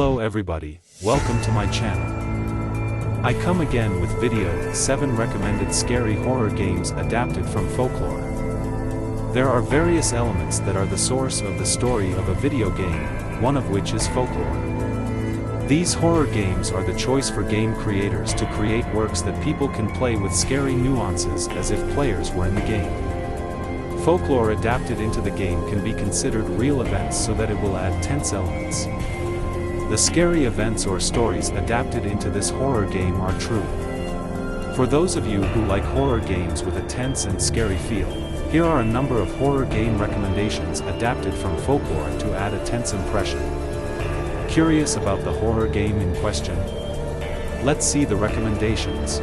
Hello everybody, welcome to my channel. I come again with video 7 recommended scary horror games adapted from Folklore. There are various elements that are the source of the story of a video game, one of which is Folklore. These horror games are the choice for game creators to create works that people can play with scary nuances as if players were in the game. Folklore adapted into the game can be considered real events so that it will add tense elements. The scary events or stories adapted into this horror game are true. For those of you who like horror games with a tense and scary feel, here are a number of horror game recommendations adapted from Folklore to add a tense impression. Curious about the horror game in question? Let's see the recommendations.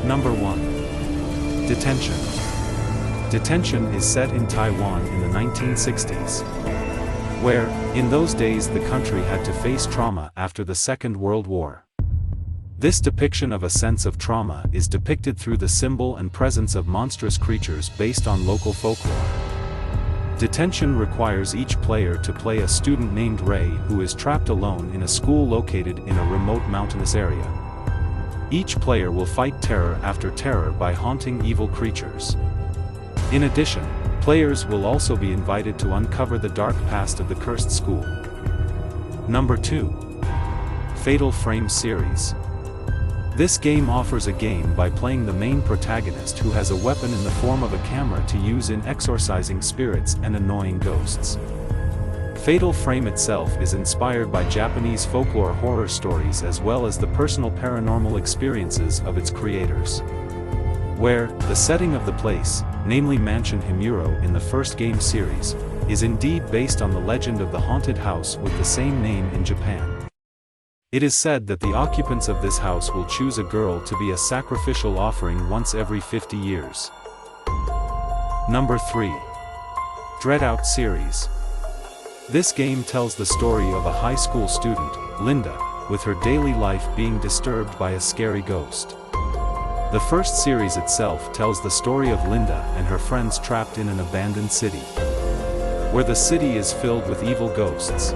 Number 1. Detention. Detention is set in Taiwan in the 1960s. Where, in those days the country had to face trauma after the Second World War. This depiction of a sense of trauma is depicted through the symbol and presence of monstrous creatures based on local folklore. Detention requires each player to play a student named Ray who is trapped alone in a school located in a remote mountainous area. Each player will fight terror after terror by haunting evil creatures. In addition, players will also be invited to uncover the dark past of the cursed school. Number 2. Fatal Frame Series. This game offers a game by playing the main protagonist who has a weapon in the form of a camera to use in exorcising spirits and annoying ghosts. Fatal Frame itself is inspired by Japanese folklore horror stories as well as the personal paranormal experiences of its creators. Where, the setting of the place, namely Mansion Himuro in the first game series, is indeed based on the legend of the haunted house with the same name in Japan. It is said that the occupants of this house will choose a girl to be a sacrificial offering once every 50 years. Number 3. Dreadout Series. This game tells the story of a high school student, Linda, with her daily life being disturbed by a scary ghost. The first series itself tells the story of Linda and her friends trapped in an abandoned city, where the city is filled with evil ghosts.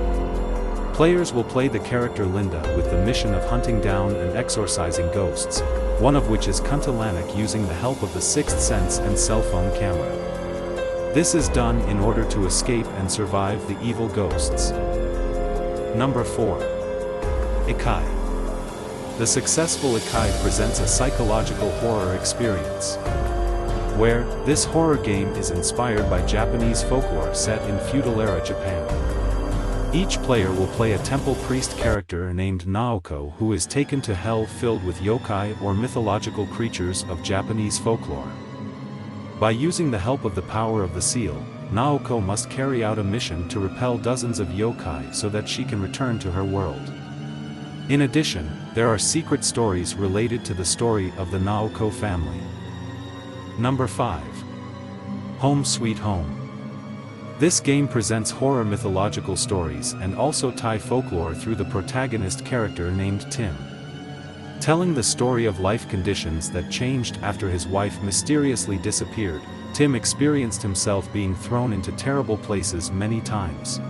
Players will play the character Linda with the mission of hunting down and exorcising ghosts, one of which is Kuntalanak using the help of the sixth sense and cell phone camera. This is done in order to escape and survive the evil ghosts. Number 4. Ikai. The successful Ikai presents a psychological horror experience. Where, this horror game is inspired by Japanese folklore set in feudal-era Japan. Each player will play a temple priest character named Naoko who is taken to hell filled with yokai or mythological creatures of Japanese folklore. By using the help of the power of the seal, Naoko must carry out a mission to repel dozens of yokai so that she can return to her world. In addition, there are secret stories related to the story of the Naoko family. Number 5. Home Sweet Home. This game presents horror mythological stories and also Thai folklore through the protagonist character named Tim. Telling the story of life conditions that changed after his wife mysteriously disappeared, Tim experienced himself being thrown into terrible places many times.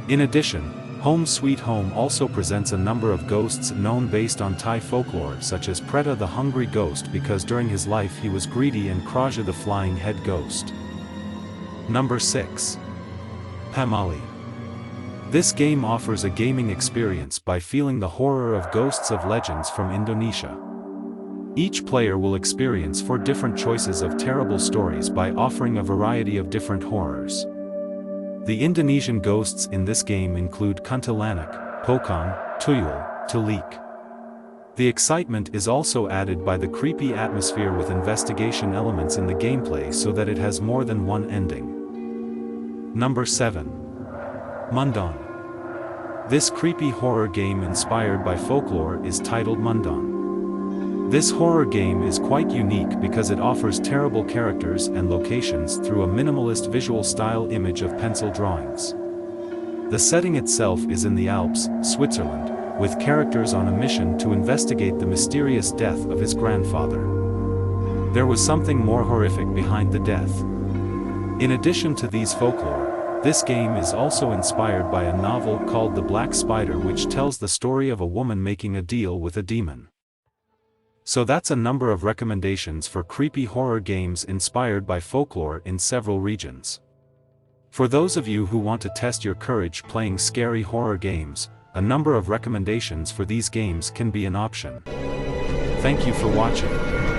In addition, Home Sweet Home also presents a number of ghosts known based on Thai folklore such as Preta the hungry ghost because during his life he was greedy and Kraja the flying head ghost. Number 6. Pamali. This game offers a gaming experience by feeling the horror of ghosts of legends from Indonesia. Each player will experience 4 different choices of terrible stories by offering a variety of different horrors. The Indonesian ghosts in this game include Kuntalanak, Pocong, Tuyul, Telik. The excitement is also added by the creepy atmosphere with investigation elements in the gameplay so that it has more than one ending. Number 7. Mundon. This creepy horror game inspired by folklore is titled Mundon. This horror game is quite unique because it offers terrible characters and locations through a minimalist visual style image of pencil drawings. The setting itself is in the Alps, Switzerland, with characters on a mission to investigate the mysterious death of his grandfather. There was something more horrific behind the death. In addition to these folklore, This game is also inspired by a novel called The Black Spider, which tells the story of a woman making a deal with a demon. So that's a number of recommendations for creepy horror games inspired by folklore in several regions. For those of you who want to test your courage playing scary horror games, a number of recommendations for these games can be an option. Thank you for watching.